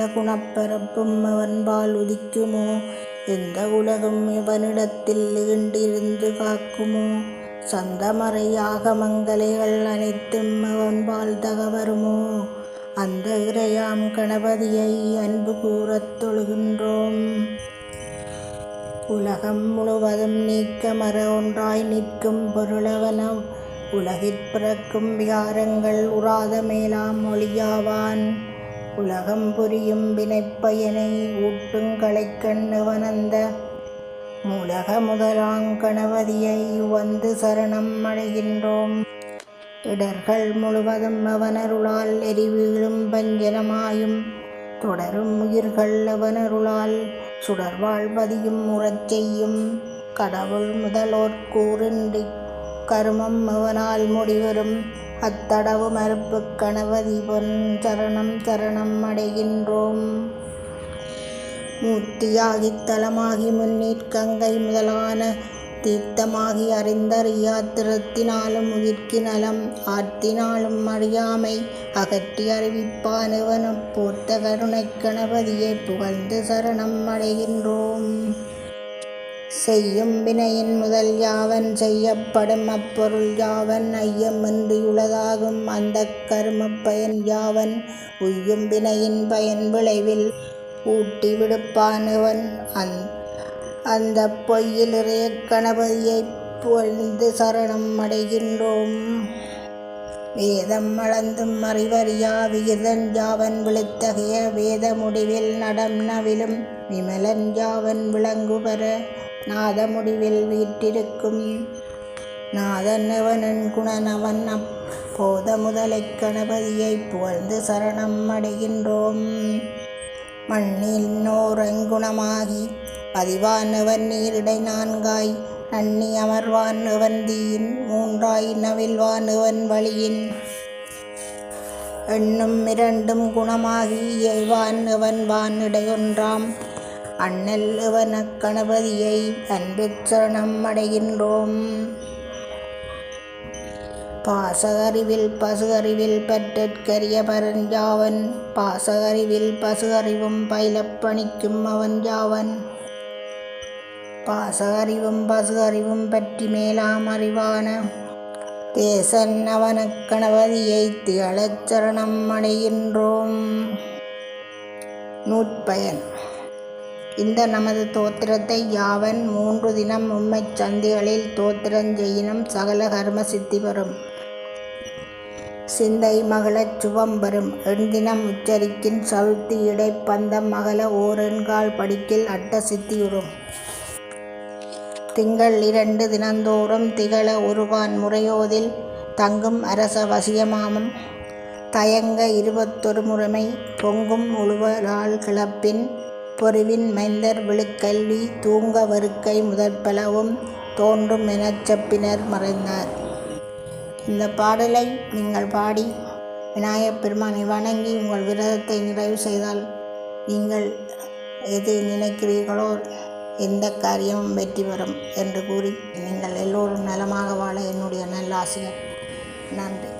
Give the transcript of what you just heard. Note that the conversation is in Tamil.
எந்த குணப்பரப்பும் அவன்பால் உதிக்குமோ? எந்த உலகும் இவனிடத்தில் ஈண்டிருந்து காக்குமோ? சந்தமறை ஆகமங்கலைகள் அனைத்தும் அவன்பால் தகவருமோ? அந்த இறையாம் கணபதியை அன்பு கூறத் தொழுகின்றோம். உலகம் முழுவதும் நீக்கமற ஒன்றாய் நிற்கும் பொருளவன, உலகிற் பிறக்கும் விகாரங்கள் உறாத மேலாம் ஒளியாவான். உலகம் புரியும் வினைப்பயனை ஊட்டுங் களைக்கண் அவனந்த மூலக முதலாங் கணபதியை வந்து சரணம் அடைகின்றோம். இடர்கள் முழுவதும் அவனருளால் எரிவீழும் பஞ்சனமாயும், தொடரும் உயிர்கள் அவனருளால் சுடர்வாழ்வதியும் உறச் செய்யும். கடவுள் முதலோர் கூறின்றி கருமம் அவனால் முடிவரும், அத்தடவு மறுப்புக் கணபதி பொன் சரணம் சரணம் அடைகின்றோம். மூர்த்தியாகித் தலமாகி முன்னீர் கங்கை முதலான தீர்த்தமாகி அறிந்தறியாத்திரத்தினாலும் உயிர்க்கு நலம் ஆர்த்தினாலும் அறியாமை அகற்றி அறிவிப்பான் இவனுப் போர்த்த கருணைக் கணபதியை புகழ்ந்து சரணம் அடைகின்றோம். செய்யும் வினையின் முதல் யாவன் செய்யப்படும் அப்பொருள் யாவன் ஐயமின்றி உளதாகும் அந்தக் கருமப் பயன் யாவன் உய்யும் வினையின் பயன் விளைவில் ஊட்டி விடுப்பான் இவன். அந்த பொய்யில் இறைய கணபதியைப் புகழ்ந்து சரணம் அடைகின்றோம். வேதம் அளந்தும் அறிவறியா விகிதன் யாவன் விழுத்தகைய வேத முடிவில் நடம் நவிலும் விமலன் யாவன் விளங்குபெற நாத முடிவில் வீற்றிருக்கும் நாதன் அவனன் குணனவன் அப்போத முதலைக் கணபதியை புகழ்ந்து சரணம் அடைகின்றோம். மண்ணில் நோரங்குணமாகி பதிவானவன் நீரிடை நான்காய் நன்னி அமர்வான் அவன் தீயின் மூன்றாய் நவில்வான் அவன் வழியின் எண்ணும் இரண்டும் குணமாகி எய்வான் அவன் வான் இடையொன்றாம் அண்ணல் இவனக் கணபதியை அன்பிற் சரணம் அடைகின்றோம். பாசகறிவில் பசு அறிவில் பற்றற்கரிய பரன் யாவன் பாசகறிவில் பசு அறிவும் பயிலப் பணிக்கும் அவன் யாவன். பாசகறிவும் பசு அறிவும் பற்றி மேலாம் அறிவான தேசன் அவனக் கணபதியை திகழச் சரணம் அடைகின்றோம். நூற்பயன். இந்த நமது தோத்திரத்தை யாவன் 3 தினம் உம்மைச் சந்திகளில் தோத்திரஞ் செய்யினும் சகல கர்ம சித்தி பெறும். சிந்தை மகளச் சுபம் பெறும். எண்தினம் உச்சரிக்கின் சவுத்தி இடைப் பந்தம் அகல ஓர் எண்கால் படிக்கில் அட்ட சித்தியுறும். திங்கள் 2 தினந்தோறும் திகழ ஒருவான் முறையோதில் தங்கும் அரச வசியமாமம் தயங்க 21 முறைமை பொங்கும் உழுவலால் கிளப்பின் பொறிவின் மைந்தர் விழுக்கல்வி தூங்க வருக்கை முதற்பலவும் தோன்றும் எனச் செப்பினர் மறைந்தார். இந்த பாடலை நீங்கள் பாடி விநாயகப் பெருமானை வணங்கி உங்கள் விரதத்தை நிறைவு செய்தால் நீங்கள் எது நினைக்கிறீர்களோ எந்த காரியமும் வெற்றி பெறும் என்று கூறி நீங்கள் எல்லோரும் நலமாக வாழ என்னுடைய நல்லாசிகள். நன்றி.